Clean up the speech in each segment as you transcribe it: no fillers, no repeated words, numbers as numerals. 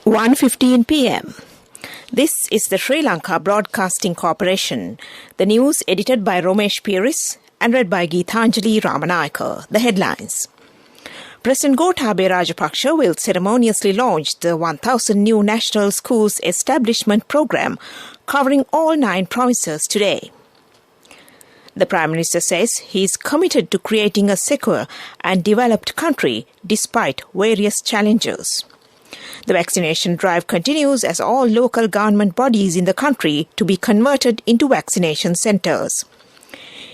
1:15 p.m. This is the Sri Lanka Broadcasting Corporation. The news edited by Romesh Piris and read by Geethanjali Ramanayaka. The headlines. President Gotabaya Rajapaksa will ceremoniously launch the 1,000 new national schools establishment program covering all 9 provinces today. The Prime Minister says he is committed to creating a secure and developed country despite various challenges. The vaccination drive continues as all local government bodies in the country to be converted into vaccination centres.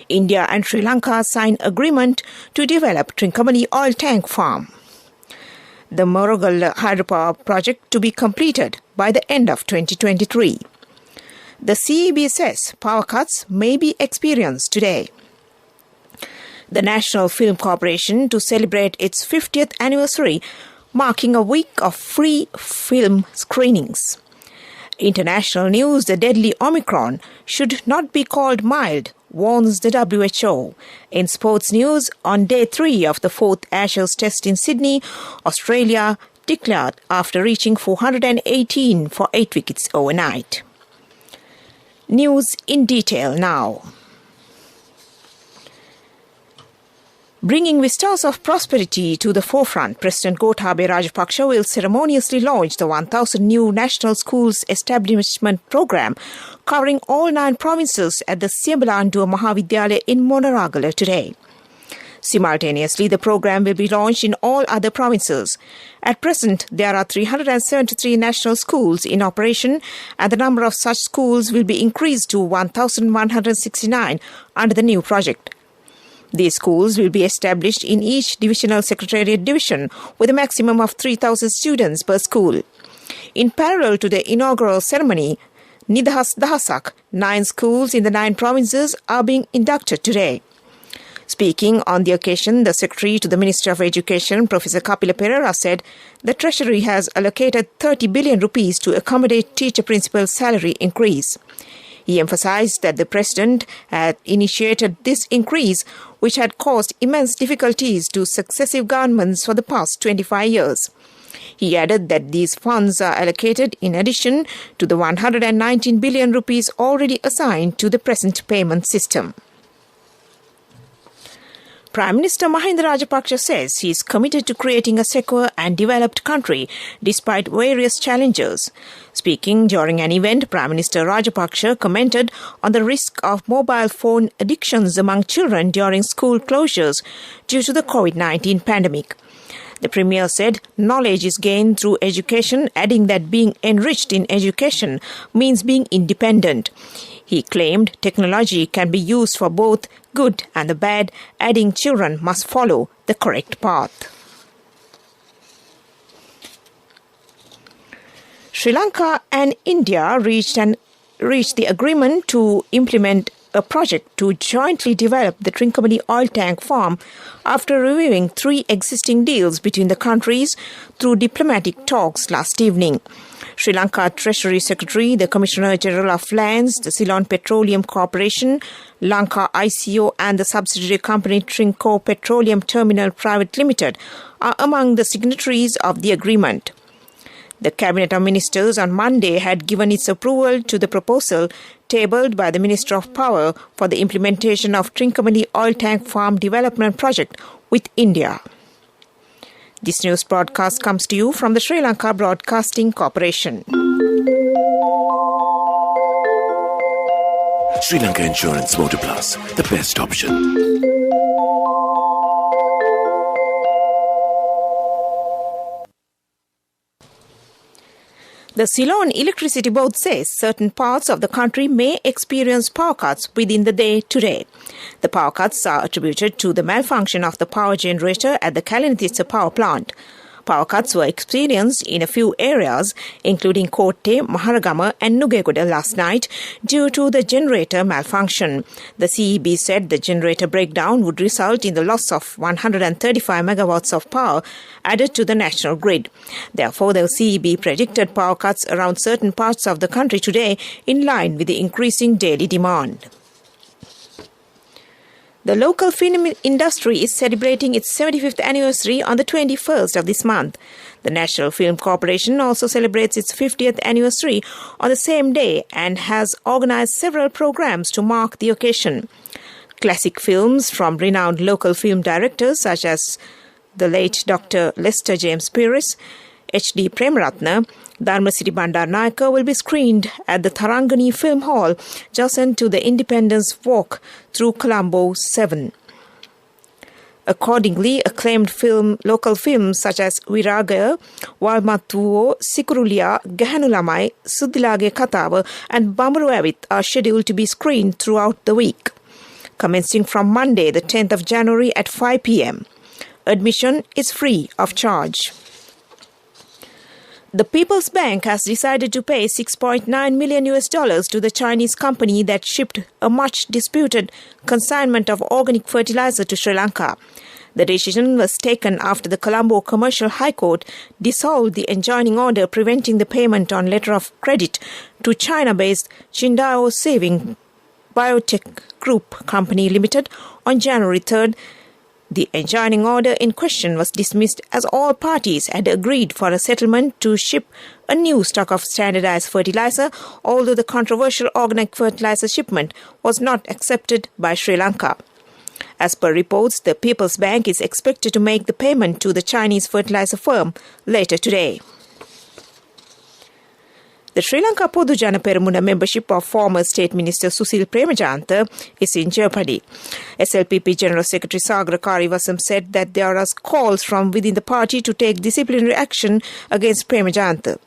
India and Sri Lanka sign agreement to develop Trincomalee oil tank farm. The Moragal hydropower project to be completed by the end of 2023. The CEB says power cuts may be experienced today. The National Film Corporation to celebrate its 50th anniversary, marking a week of free film screenings. International news, the deadly Omicron should not be called mild, warns the WHO. In sports news, on day 3 of the 4th Ashes Test in Sydney, Australia declared after reaching 418 for 8 wickets overnight. News in detail now. Bringing vistas of prosperity to the forefront, President Gotabaya Rajapaksa will ceremoniously launch the 1,000 new national schools establishment program covering all 9 provinces at the Siambalanduwa Mahavidyalaya in Monoragala today. Simultaneously, the program will be launched in all other provinces. At present, there are 373 national schools in operation, and the number of such schools will be increased to 1,169 under the new project. These schools will be established in each divisional secretariat division with a maximum of 3,000 students per school. In parallel to the inaugural ceremony, Nidahas Dahasak, 9 schools in the 9 provinces are being inducted today. Speaking on the occasion, the Secretary to the Minister of Education, Professor Kapila Perera, said the Treasury has allocated 30 billion rupees to accommodate teacher-principal salary increase. He emphasized that the President had initiated this increase, which had caused immense difficulties to successive governments for the past 25 years. He added that these funds are allocated in addition to the 119 billion rupees already assigned to the present payment system. Prime Minister Mahinda Rajapaksa says he is committed to creating a secure and developed country despite various challenges. Speaking during an event, Prime Minister Rajapaksa commented on the risk of mobile phone addictions among children during school closures due to the COVID-19 pandemic. The Premier said knowledge is gained through education, adding that being enriched in education means being independent. He claimed technology can be used for both good and the bad, adding children must follow the correct path. Sri Lanka and India reached the agreement to implement a project to jointly develop the Trincomalee oil tank farm after reviewing 3 existing deals between the countries through diplomatic talks last evening. Sri Lanka Treasury Secretary, the Commissioner General of Lands, the Ceylon Petroleum Corporation, Lanka ICO and the subsidiary company Trinco Petroleum Terminal Private Limited are among the signatories of the agreement. The Cabinet of Ministers on Monday had given its approval to the proposal tabled by the Minister of Power for the implementation of Trincomalee oil tank farm development project with India. This news broadcast comes to you from the Sri Lanka Broadcasting Corporation. Sri Lanka Insurance Motor Plus, the best option. The Ceylon Electricity Board says certain parts of the country may experience power cuts within the day today. The power cuts are attributed to the malfunction of the power generator at the Kalinithitsa power plant. Power cuts were experienced in a few areas, including Kotte, Maharagama and Nugegoda last night, due to the generator malfunction. The CEB said the generator breakdown would result in the loss of 135 megawatts of power added to the national grid. Therefore, the CEB predicted power cuts around certain parts of the country today in line with the increasing daily demand. The local film industry is celebrating its 75th anniversary on the 21st of this month. The National Film Corporation also celebrates its 50th anniversary on the same day and has organized several programs to mark the occasion. Classic films from renowned local film directors such as the late Dr. Lester James Pieris, H.D. Premaratna, Dharmasiri Bandaranaike will be screened at the Tarangani Film Hall, adjacent to the Independence Walk through Colombo 7. Accordingly, acclaimed local films such as Viragaya, Walmattuwo, Sikurulia, Gahanulamai, Sudilage Katawa and Bamaruavit are scheduled to be screened throughout the week, commencing from Monday, the 10th of January at 5 p.m. Admission is free of charge. The People's Bank has decided to pay $6.9 million to the Chinese company that shipped a much disputed consignment of organic fertilizer to Sri Lanka. The decision was taken after the Colombo Commercial High Court dissolved the enjoining order preventing the payment on letter of credit to China-based Qingdao Saving Biotech Group Company Limited on January 3rd. The enjoining order in question was dismissed as all parties had agreed for a settlement to ship a new stock of standardized fertilizer, although the controversial organic fertilizer shipment was not accepted by Sri Lanka. As per reports, the People's Bank is expected to make the payment to the Chinese fertilizer firm later today. The Sri Lanka Podujana Peramuna membership of former State Minister Susil Premajantha is in jeopardy. SLPP General Secretary Sagar Karivasam said that there are calls from within the party to take disciplinary action against Premajantha.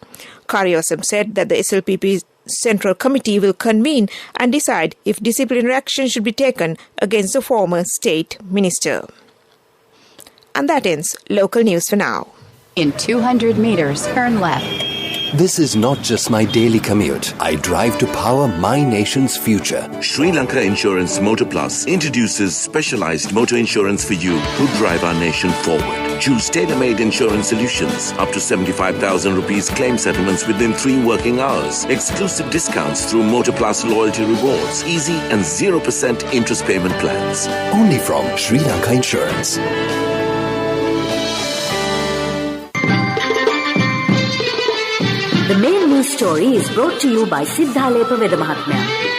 Karivasam said that the SLPP Central Committee will convene and decide if disciplinary action should be taken against the former State Minister. And that ends local news for now. In 200 meters, turn left. This is not just my daily commute. I drive to power my nation's future. Sri Lanka Insurance Motor Plus introduces specialized motor insurance for you who drive our nation forward. Choose tailor-made insurance solutions, up to 75,000 rupees claim settlements within 3 working hours, exclusive discounts through Motor Plus loyalty rewards, easy and 0% interest payment plans. Only from Sri Lanka Insurance. The main news story is brought to you by Siddhalepa Veda Mahatmya.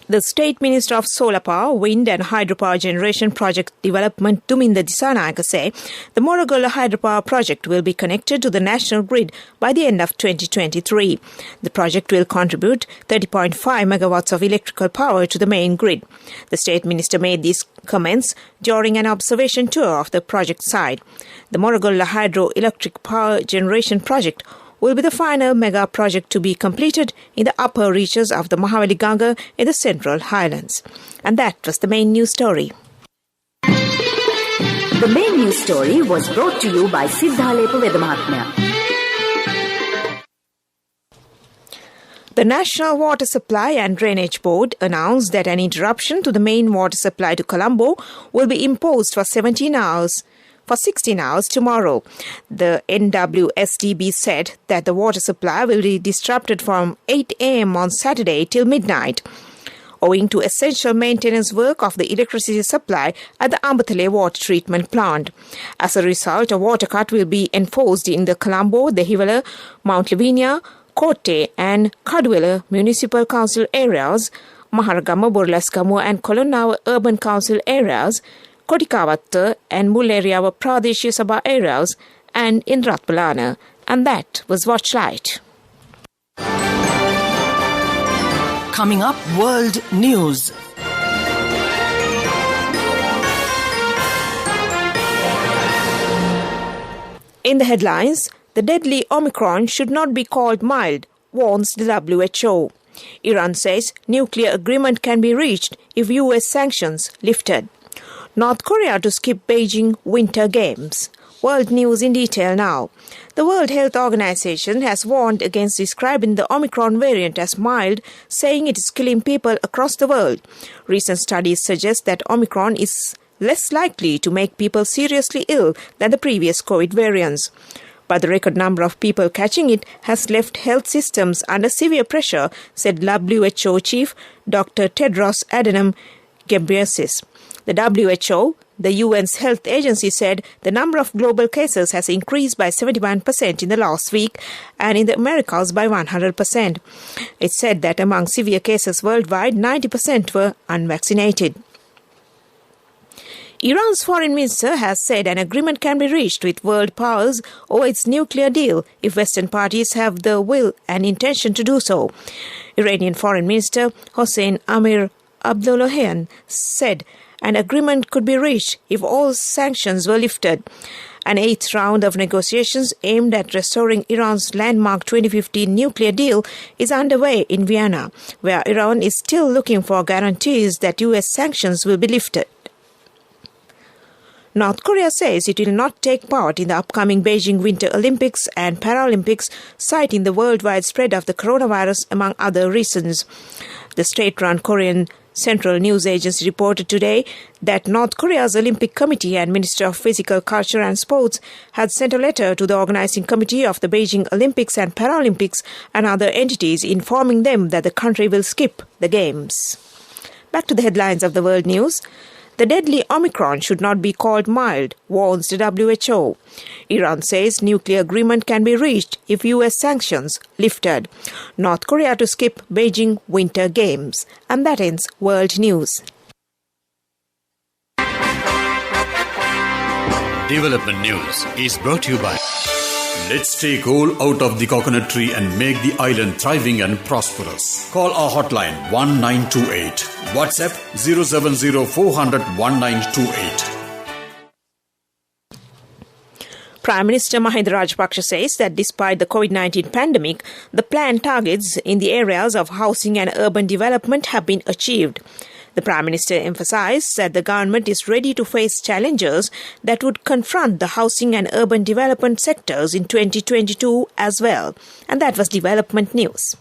The State Minister of Solar Power, Wind and Hydropower Generation Project Development, Tuminda Disanayake, say the Moragala Hydropower Project will be connected to the national grid by the end of 2023. The project will contribute 30.5 megawatts of electrical power to the main grid. The State Minister made these comments during an observation tour of the project site. The Moragala Hydroelectric Power Generation Project will be the final mega project to be completed in the upper reaches of the Mahaweli Ganga in the Central Highlands. And that was the main news story. The main news story was brought to you by Siddhalepa Veda Mahatmya. The National Water Supply and Drainage Board announced that an interruption to the main water supply to Colombo will be imposed for 16 hours tomorrow. The NWSDB said that the water supply will be disrupted from 8 a.m. on Saturday till midnight, owing to essential maintenance work of the electricity supply at the Ambathale water treatment plant. As a result, a water cut will be enforced in the Colombo, the Hivala, Mount Lavinia, Kotte and Kaduwela municipal council areas, Maharagama, Burlaskamu and Kolonnawa urban council areas, Kodikavatta and Mulleriyawa Pradesh Sabha areas, and in Ratpalana. And that was Watchlight. Coming up, World News. In the headlines, the deadly Omicron should not be called mild, warns the WHO. Iran says nuclear agreement can be reached if US sanctions lifted. North Korea to skip Beijing Winter Games. World news in detail now. The World Health Organization has warned against describing the Omicron variant as mild, saying it is killing people across the world. Recent studies suggest that Omicron is less likely to make people seriously ill than the previous COVID variants. But the record number of people catching it has left health systems under severe pressure, said WHO Chief Dr. Tedros Adhanom Ghebreyesus. The WHO, the UN's health agency, said the number of global cases has increased by 71% in the last week and in the Americas by 100%. It said that among severe cases worldwide, 90% were unvaccinated. Iran's foreign minister has said an agreement can be reached with world powers over its nuclear deal if Western parties have the will and intention to do so. Iranian Foreign Minister Hossein Amir Abdollahian said an agreement could be reached if all sanctions were lifted. An eighth round of negotiations aimed at restoring Iran's landmark 2015 nuclear deal is underway in Vienna, where Iran is still looking for guarantees that US sanctions will be lifted. North Korea says it will not take part in the upcoming Beijing Winter Olympics and Paralympics, citing the worldwide spread of the coronavirus among other reasons. The state-run Korean Central News Agency reported today that North Korea's Olympic Committee and Minister of Physical Culture and Sports had sent a letter to the organizing committee of the Beijing Olympics and Paralympics and other entities informing them that the country will skip the Games. Back to the headlines of the world news. The deadly Omicron should not be called mild, warns the WHO. Iran says nuclear agreement can be reached if US sanctions lifted. North Korea to skip Beijing Winter Games. And that ends World News. Development News is brought to you by Let's take coal out of the coconut tree and make the island thriving and prosperous. Call our hotline 1928. WhatsApp 070 400 1928. Prime Minister Mahinda Rajapaksa says that despite the COVID-19 pandemic, the planned targets in the areas of housing and urban development have been achieved. The Prime Minister emphasised that the government is ready to face challenges that would confront the housing and urban development sectors in 2022 as well. And that was Development News.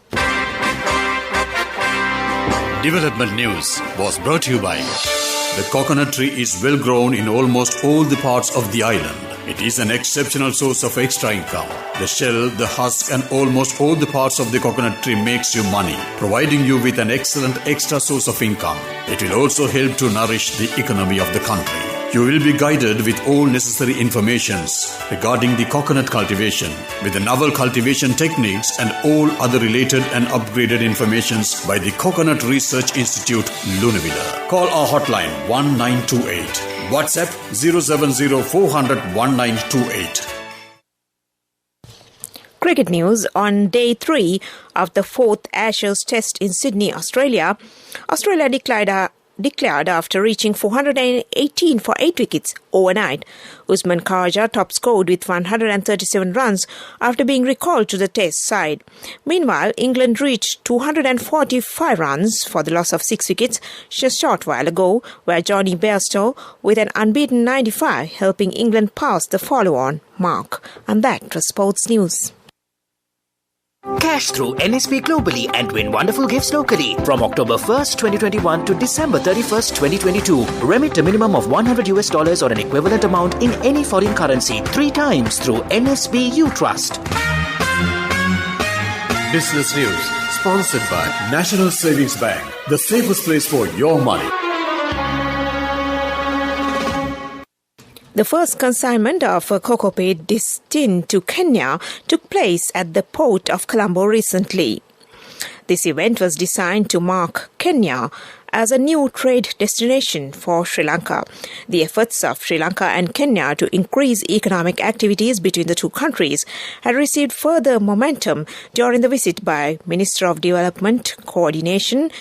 Development News was brought to you by the coconut tree is well grown in almost all the parts of the island. It is an exceptional source of extra income. The shell, the husk and almost all the parts of the coconut tree makes you money, providing you with an excellent extra source of income. It will also help to nourish the economy of the country. You will be guided with all necessary informations regarding the coconut cultivation, with the novel cultivation techniques and all other related and upgraded informations by the Coconut Research Institute, Lunavilla. Call our hotline 1928. WhatsApp 070 400 1928. Cricket news. On day 3 of the 4th Ashes Test in Sydney, Australia declared after reaching 418 for 8 wickets overnight. Usman Khawaja top scored with 137 runs after being recalled to the Test side. Meanwhile, England reached 245 runs for the loss of 6 wickets just a short while ago, where Johnny Bairstow with an unbeaten 95 helping England pass the follow-on mark. And that was sports news. Cash through NSP globally and win wonderful gifts locally. From October 1st, 2021 to December 31st, 2022. Remit a minimum of $100 or an equivalent amount in any foreign currency 3 times through NSB U Trust. Business News, sponsored by National Savings Bank, the safest place for your money. The first consignment of cocoa peat destined to Kenya took place at the port of Colombo recently. This event was designed to mark Kenya as a new trade destination for Sri Lanka. The efforts of Sri Lanka and Kenya to increase economic activities between the two countries had received further momentum during the visit by Minister of Development, Coordination,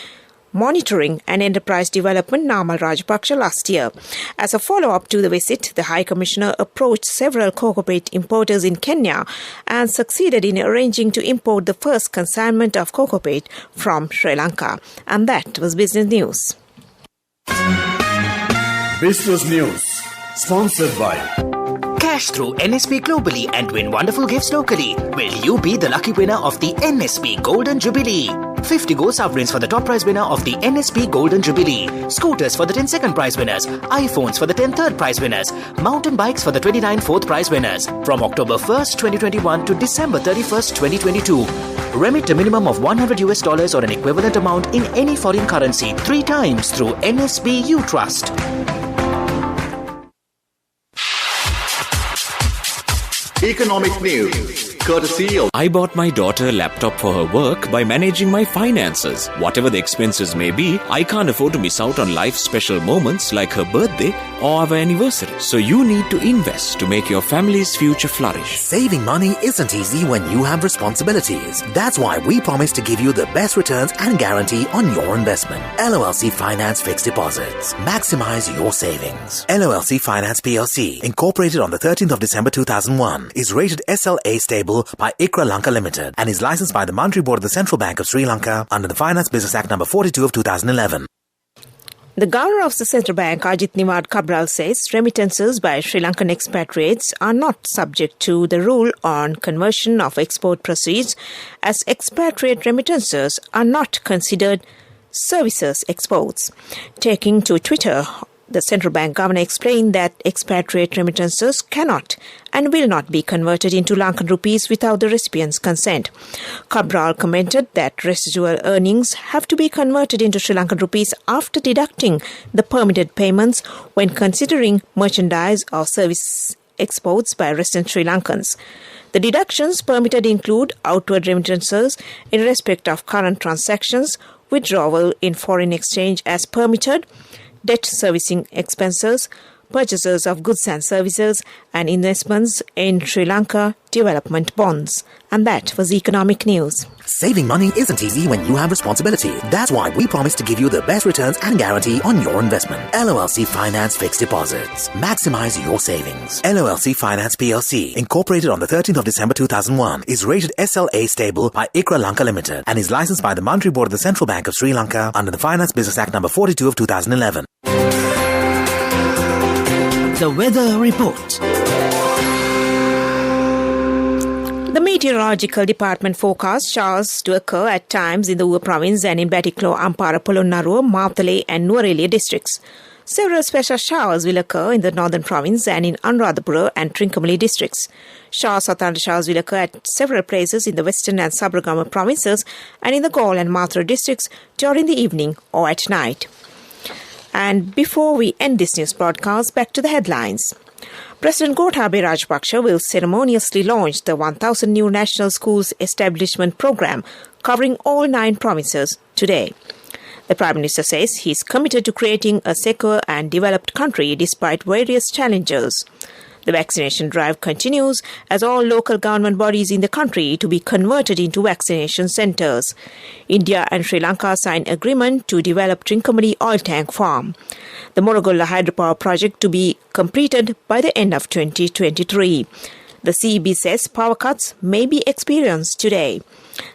Monitoring and Enterprise Development Namal Rajapaksa last year. As a follow-up to the visit, the High Commissioner approached several cocoa peat importers in Kenya and succeeded in arranging to import the first consignment of cocoa peat from Sri Lanka. And that was Business News. Business News, sponsored by Cash through NSP globally and win wonderful gifts locally. Will you be the lucky winner of the NSP Golden Jubilee? 50 gold sovereigns for the top prize winner of the NSP Golden Jubilee, scooters for the 10 second prize winners, iPhones for the 10 third prize winners, mountain bikes for the 29 fourth prize winners. From October 1st, 2021 to December 31st, 2022. Remit a minimum of $100 or an equivalent amount in any foreign currency 3 times through NSB U Trust. Economic news, courtesy of... I bought my daughter a laptop for her work by managing my finances. Whatever the expenses may be, I can't afford to miss out on life's special moments like her birthday or our anniversary. So you need to invest to make your family's future flourish. Saving money isn't easy when you have responsibilities. That's why we promise to give you the best returns and guarantee on your investment. LOLC Finance Fixed Deposits. Maximize your savings. LOLC Finance PLC, incorporated on the 13th of December 2001, is rated SLA stable by ICRA Lanka Limited and is licensed by the Monetary Board of the Central Bank of Sri Lanka under the Finance Business Act number 42 of 2011. The Governor of the Central Bank, Ajit Niwad Cabral, says remittances by Sri Lankan expatriates are not subject to the rule on conversion of export proceeds, as expatriate remittances are not considered services exports. Taking to Twitter, the Central Bank Governor explained that expatriate remittances cannot and will not be converted into Lankan rupees without the recipient's consent. Cabral commented that residual earnings have to be converted into Sri Lankan rupees after deducting the permitted payments when considering merchandise or service exports by resident Sri Lankans. The deductions permitted include outward remittances in respect of current transactions, withdrawal in foreign exchange as permitted, debt servicing expenses, purchases of goods and services, and investments in Sri Lanka development bonds. And that was economic news. Saving money isn't easy when you have responsibility. That's why we promise to give you the best returns and guarantee on your investment. LOLC Finance Fixed Deposits. Maximize your savings. LOLC Finance PLC, incorporated on the 13th of December 2001, is rated SLA stable by ICRA Lanka Limited and is licensed by the Monetary Board of the Central Bank of Sri Lanka under the Finance Business Act number 42 of 2011. The weather report. The Meteorological Department forecasts showers to occur at times in the Ua province and in Batiklo, Ampara, Polonnaruwa, Maatale and Nuwara districts. Several special showers will occur in the northern province and in Anuradhapura and Trincomalee districts. Showers or thunder showers will occur at several places in the western and Sabaragama provinces and in the Galle and Mathura districts during the evening or at night. And before we end this news broadcast, back to the headlines. President Gotabaya Rajapaksa will ceremoniously launch the 1,000 new national schools establishment program covering all 9 provinces today. The Prime Minister says he is committed to creating a secure and developed country despite various challenges. The vaccination drive continues as all local government bodies in the country to be converted into vaccination centres. India and Sri Lanka signed agreement to develop Trincomalee oil tank farm. The Morogolla hydropower project to be completed by the end of 2023. The CEB says power cuts may be experienced today.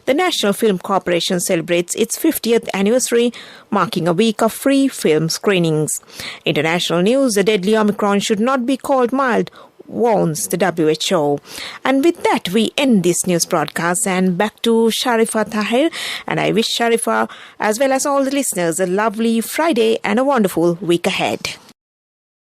The National Film Corporation celebrates its 50th anniversary, marking a week of free film screenings. International news, the deadly Omicron should not be called mild, warns the WHO. And with that, we end this news broadcast and back to Sharifa Tahir. And I wish Sharifa, as well as all the listeners, a lovely Friday and a wonderful week ahead.